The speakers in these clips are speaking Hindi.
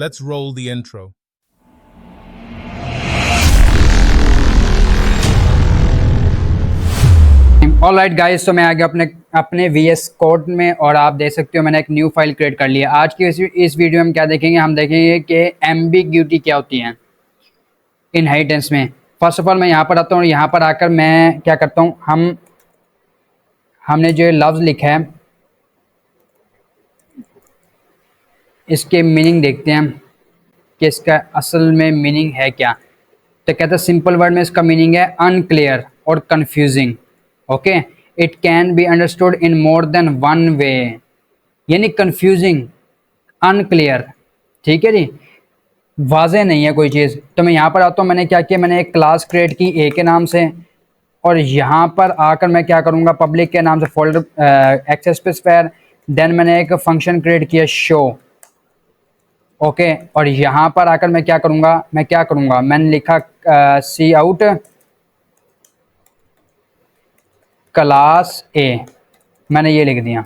Let's roll the intro. Alright guys, तो मैं आ गया अपने VS कोड में और आप देख सकते हो मैंने एक न्यू फाइल क्रिएट कर लिया। आज की इस वीडियो में क्या देखेंगे, हम देखेंगे कि एम्बिग्यूटी क्या होती है इनहेरिटेंस में। फर्स्ट ऑफ ऑल मैं यहाँ पर आता हूँ, यहाँ पर आकर मैं क्या करता हूँ, हमने जो लफ्ज़ लिखा है इसके मीनिंग देखते हैं कि इसका असल में मीनिंग है क्या। तो कहते हैं सिंपल वर्ड में इसका मीनिंग है अनक्लियर और confusing. Okay, it can be understood in more than one way, यानी कंफ्यूजिंग, अनक्लियर, ठीक है जी, वाज़ेह नहीं है कोई चीज़। तो मैं यहाँ पर आता हूँ, मैंने क्या किया, मैंने एक क्लास क्रिएट की ए के नाम से, और यहाँ पर आकर मैं क्या करूँगा, पब्लिक के नाम से फोल्डर एक्सेस स्पेसिफायर, देन मैंने एक फंक्शन क्रिएट किया शो। ओके, और यहाँ पर आकर मैं क्या करूँगा, मैंने लिखा सी आउट क्लास ए, मैंने ये लिख दिया।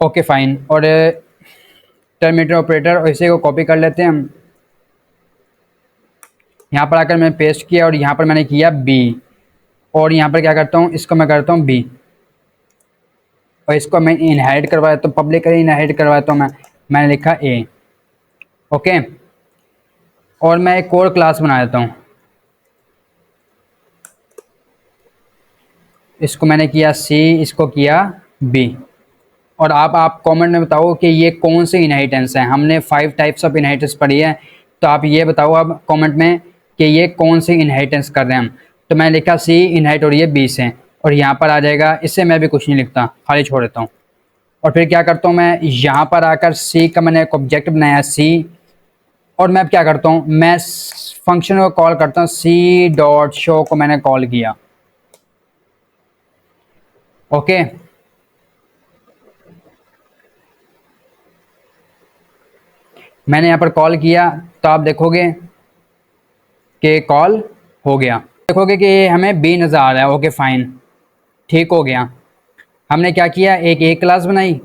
ओके फाइन, और टर्मिनेटर ऑपरेटर, और इसे को कॉपी कर लेते हैं हम। यहाँ पर आकर मैंने पेस्ट किया और यहाँ पर मैंने किया बी, और यहाँ पर क्या करता हूँ, इसको मैं करता हूँ बी, और इसको मैं इनहेरिट करवाया, तो पब्लिक इनहेरिट करवाता हूँ मैंने लिखा ए। ओके, और मैं एक और क्लास बना देता हूँ, इसको मैंने किया सी, इसको किया बी। और आप कमेंट में बताओ कि ये कौन से इनहेरिटेंस है। हमने 5 टाइप्स ऑफ इनहेरिटेंस पढ़ी है, तो आप ये बताओ अब कमेंट में कि ये कौन से इनहेरिटेंस कर रहे हैं हम। तो मैंने लिखा सी इनहेरिट हो रही है बी से, और यहाँ पर आ जाएगा, इससे मैं भी कुछ नहीं लिखता, खाली छोड़ देता हूँ। और फिर क्या करता हूँ, मैं यहाँ पर आकर सी का मैंने एक ऑब्जेक्ट बनाया सी, और मैं अब क्या करता हूँ, मैं फंक्शन को कॉल करता हूँ, सी डॉट शो को मैंने कॉल किया। ओके, मैंने यहाँ पर कॉल किया, तो आप देखोगे कि कॉल हो गया, देखोगे कि हमें बी नज़र आ रहा है। ओके फाइन, ठीक हो गया। हमने क्या किया, एक ए क्लास बनाई,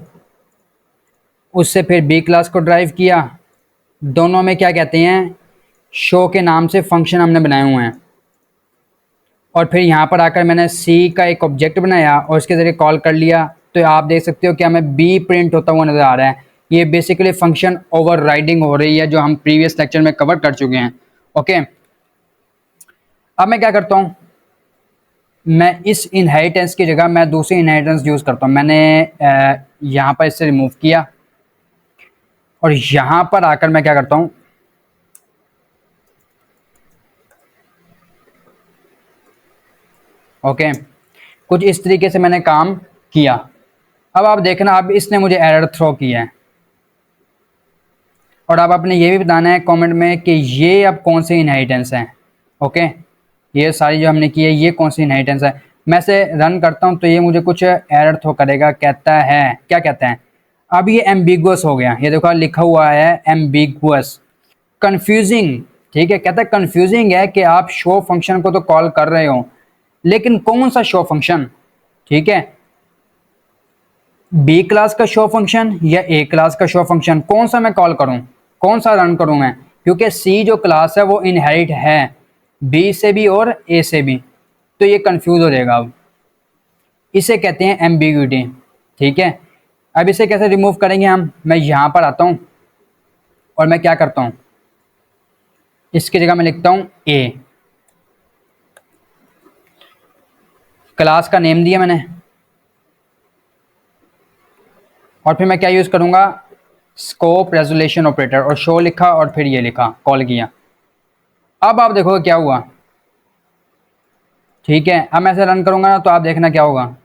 उससे फिर बी क्लास को ड्राइव किया, दोनों में क्या कहते हैं, शो के नाम से फंक्शन हमने बनाए हुए हैं। और फिर यहाँ पर आकर मैंने सी का एक ऑब्जेक्ट बनाया और उसके ज़रिए कॉल कर लिया, तो आप देख सकते हो कि हमें बी प्रिंट होता हुआ नज़र आ रहा है। ये बेसिकली फंक्शन ओवरराइडिंग हो रही है, जो हम प्रीवियस लेक्चर में कवर कर चुके हैं। ओके, अब मैं क्या करता हूँ, मैं इस इनहेरिटेंस की जगह मैं दूसरी इनहेरिटेंस यूज़ करता हूँ। मैंने यहाँ पर इससे रिमूव किया, और यहाँ पर आकर मैं क्या करता हूँ, ओके, कुछ इस तरीके से मैंने काम किया। अब आप देखना, अब इसने मुझे एरर थ्रो किया है, और अब आपने ये भी बताना है कमेंट में कि ये अब कौन सी इनहेरिटेंस है। ओके, ये सारी जो हमने की है ये कौन सी इनहेरिटेंस है। मैं से रन करता हूँ तो ये मुझे कुछ एरर थ्रो करेगा, कहता है, क्या कहता है, अब ये एम्बिगुअस हो गया, ये देखो लिखा हुआ है एम्बिगुअस, कंफ्यूजिंग, ठीक है, कहता है कंफ्यूजिंग है कि आप शो फंक्शन को तो कॉल कर रहे हो, लेकिन कौन सा शो फंक्शन, ठीक है, बी क्लास का शो फंक्शन या ए क्लास का शो फंक्शन, कौन सा मैं कॉल करूं, कौन सा रन करूं मैं, क्योंकि सी जो क्लास है वो इनहेरिट है बी से भी और ए से भी, तो ये कंफ्यूज हो जाएगा। अब इसे कहते हैं एम्बिग्यूटी, ठीक है। अब इसे कैसे रिमूव करेंगे हम, मैं यहां पर आता हूं और मैं क्या करता हूं, इसकी जगह मैं लिखता हूं ए, क्लास का नेम दिया मैंने, और फिर मैं क्या यूज़ करूँगा, स्कोप रेजोल्यूशन ऑपरेटर, और शो लिखा और फिर ये लिखा, कॉल किया। अब आप देखो क्या हुआ, ठीक है। अब मैं ऐसे रन करूँगा ना, तो आप देखना क्या होगा,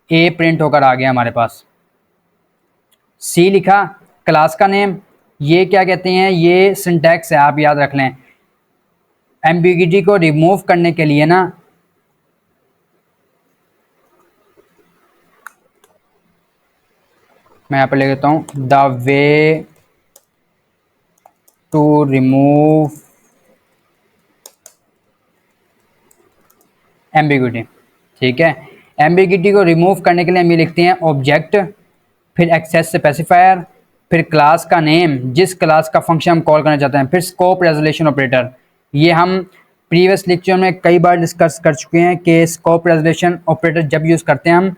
ए प्रिंट होकर आ गया हमारे पास, सी लिखा, क्लास का नेम, ये क्या कहते हैं, ये सिंटैक्स है, आप याद रख लें। एम्बिग्यूटी को रिमूव करने के लिए ना, मैं यहाँ पर ले लेता हूँ, the way to remove ambiguity, ठीक है। एम्बिग्यूटी को रिमूव करने के लिए हम ये लिखते हैं ऑब्जेक्ट, फिर एक्सेस स्पेसिफायर, फिर क्लास का नेम, जिस क्लास का फंक्शन हम कॉल करना चाहते हैं, फिर स्कोप रेजोल्यूशन ऑपरेटर। ये हम प्रीवियस लेक्चर में कई बार डिस्कस कर चुके हैं कि स्कोप रेजोल्यूशन ऑपरेटर जब यूज़ करते हैं हम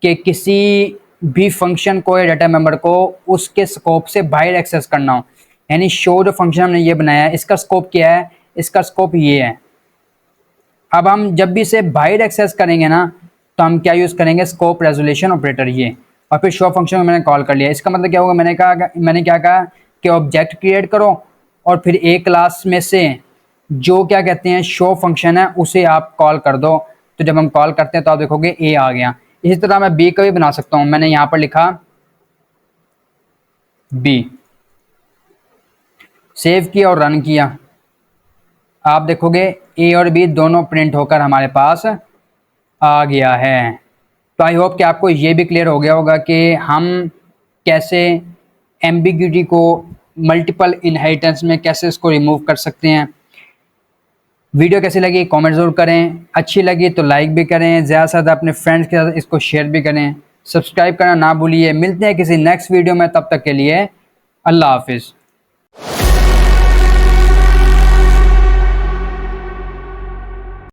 कि किसी भी फंक्शन को या डाटा मेंबर को उसके स्कोप से बाहर एक्सेस करना हो। यानी शो जो फंक्शन हमने ये बनाया है, इसका स्कोप क्या है, इसका स्कोप ये है। अब हम जब भी इसे बाहर एक्सेस करेंगे ना, तो हम क्या यूज़ करेंगे, स्कोप रेजोल्यूशन ऑपरेटर ये। और फिर शो फंक्शन को मैंने कॉल कर लिया। इसका मतलब क्या होगा, मैंने क्या कहा कि ऑब्जेक्ट क्रिएट करो और फिर एक क्लास में से जो क्या कहते हैं शो फंक्शन है उसे आप कॉल कर दो। तो जब हम कॉल करते हैं तो आप देखोगे ए आ गया। इसी तरह मैं बी का भी बना सकता हूँ। मैंने यहाँ पर लिखा बी, सेव किया और रन किया। आप देखोगे ए और बी दोनों प्रिंट होकर हमारे पास आ गया है। तो आई होप कि आपको ये भी क्लियर हो गया होगा कि हम कैसे एम्बिग्यूटी को मल्टीपल इनहेरिटेंस में कैसे इसको रिमूव कर सकते हैं। वीडियो कैसी लगी कमेंट ज़रूर करें, अच्छी लगी तो लाइक भी करें, ज़्यादा से ज़्यादा अपने फ्रेंड्स के साथ इसको शेयर भी करें, सब्सक्राइब करना ना भूलिए। मिलते हैं किसी नेक्स्ट वीडियो में, तब तक के लिए अल्लाह हाफिज़।